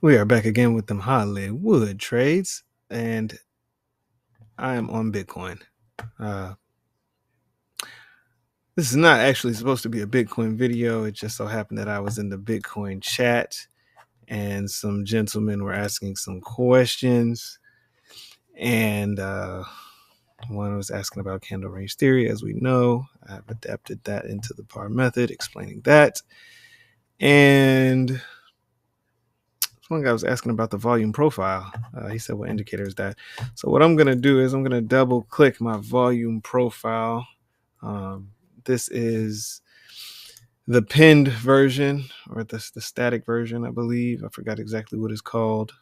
We are back again with them Hollywood trades, and I am on Bitcoin. Uh, this is not actually supposed to be a Bitcoin video. It just so happened that I was in the Bitcoin chat, and some gentlemen were asking some questions, and one was asking about candle range theory. As we know, I've adapted that into the PAR method, explaining that, and one guy was asking about the volume profile. He said, what indicator is that? So what I'm going to do is I'm going to double click my volume profile. This is the pinned version, or the static version, I believe. I forgot exactly what it's called,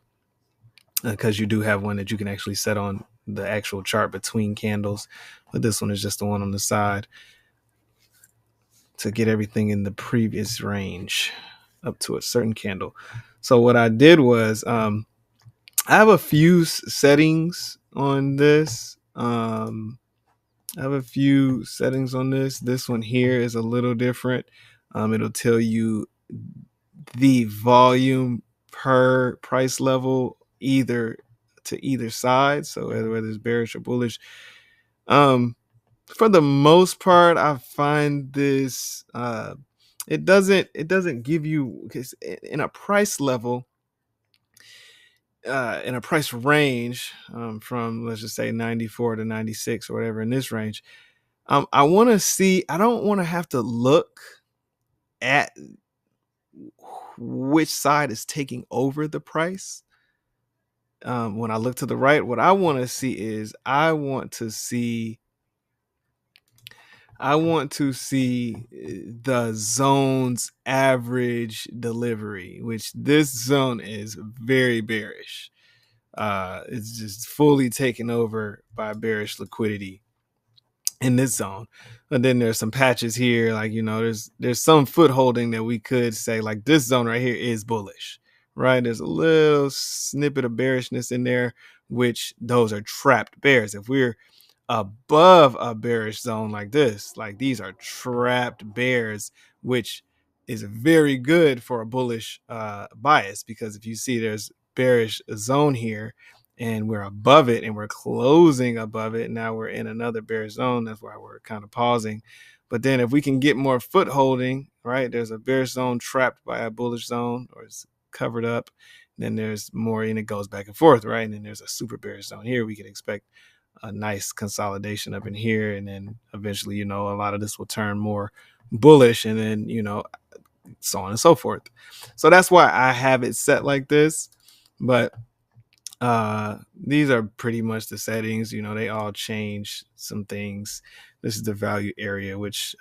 because you do have one that you can actually set on the actual chart between candles. But this one is just the one on the side to get everything in the previous range up to a certain candle. So what I did was I have a few settings on this. I have a few settings on this. This one here is a little different. It'll tell you the volume per price level, either to either side. So whether it's bearish or bullish. Um, for the most part, I find this it doesn't give you, because in a price level, in a price range, from, let's just say, 94 to 96 or whatever in this range, I want to see, I don't want to have to look at which side is taking over the price. When I look to the right, what I want to see is I want to see the zone's average delivery, which this zone is very bearish. It's just fully taken over by bearish liquidity in this zone. And then there's some patches here, like, there's some foot holding that we could say, like, this zone right here is bullish, right? There's a little snippet of bearishness in there, which those are trapped bears. If we're above a bearish zone like this, like, these are trapped bears, which is very good for a bullish bias, because if you see there's bearish zone here and we're above it and we're closing above it, now we're in another bearish zone. That's why we're kind of pausing. But then if we can get more foot holding, right, there's a bearish zone trapped by a bullish zone, or it's covered up, then there's more, and it goes back and forth, right? And then there's a super bearish zone here. We can expect a nice consolidation up in here, and then eventually, a lot of this will turn more bullish, and then, so on and so forth. So that's why I have it set like this. But these are pretty much the settings. They all change some things. This is the value area, which,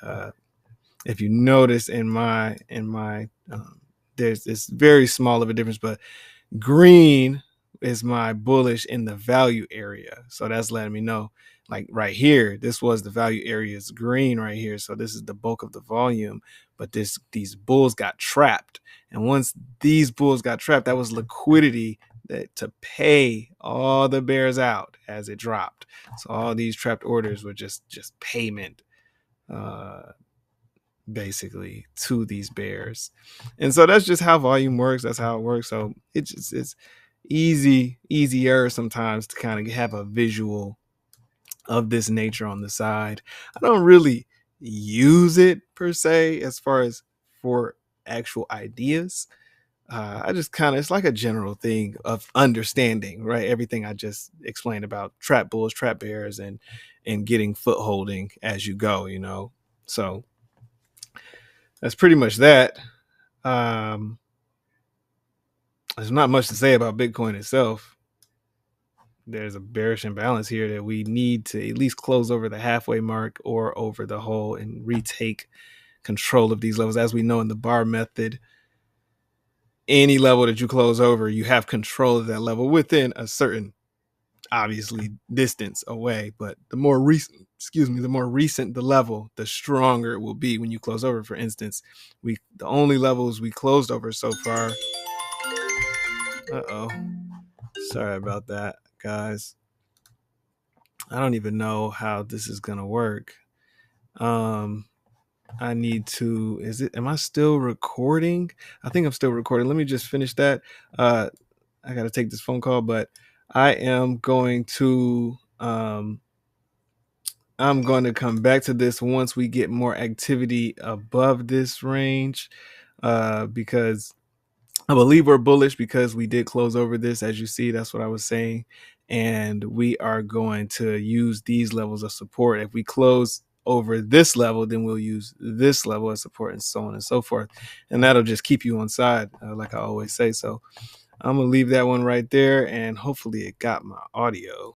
if you notice in my there's this very small of a difference, but green is my bullish in the value area. So that's letting me know, like, right here, this was the value area is green right here. So this is the bulk of the volume, but these bulls got trapped. And once these bulls got trapped, that was liquidity to pay all the bears out as it dropped. So all these trapped orders were just payment, basically, to these bears. And so that's just how volume works. That's how it works. So it's easier sometimes to kind of have a visual of this nature on the side. I don't really use it per se as far as for actual ideas. I just kind of, it's like a general thing of understanding, right? Everything I just explained about trap bulls, trap bears, and getting foot holding as you go. So that's pretty much that. Um, there's not much to say about Bitcoin itself. There's a bearish imbalance here that we need to at least close over the halfway mark or over the hole and retake control of these levels. As we know in the bar method, any level that you close over, you have control of that level within a certain, obviously, distance away. But the more recent the level, the stronger it will be when you close over. For instance, the only levels we closed over so far. Sorry about that, guys. I don't even know how this is gonna work. I need to, am I still recording? I think I'm still recording. Let me just finish that. I got to take this phone call, but I am going to, I'm going to come back to this once we get more activity above this range, because I believe we're bullish because we did close over this. As you see, that's what I was saying. And we are going to use these levels of support. If we close over this level, then we'll use this level of support and so on and so forth. And that'll just keep you on side, like I always say. So I'm going to leave that one right there. And hopefully it got my audio.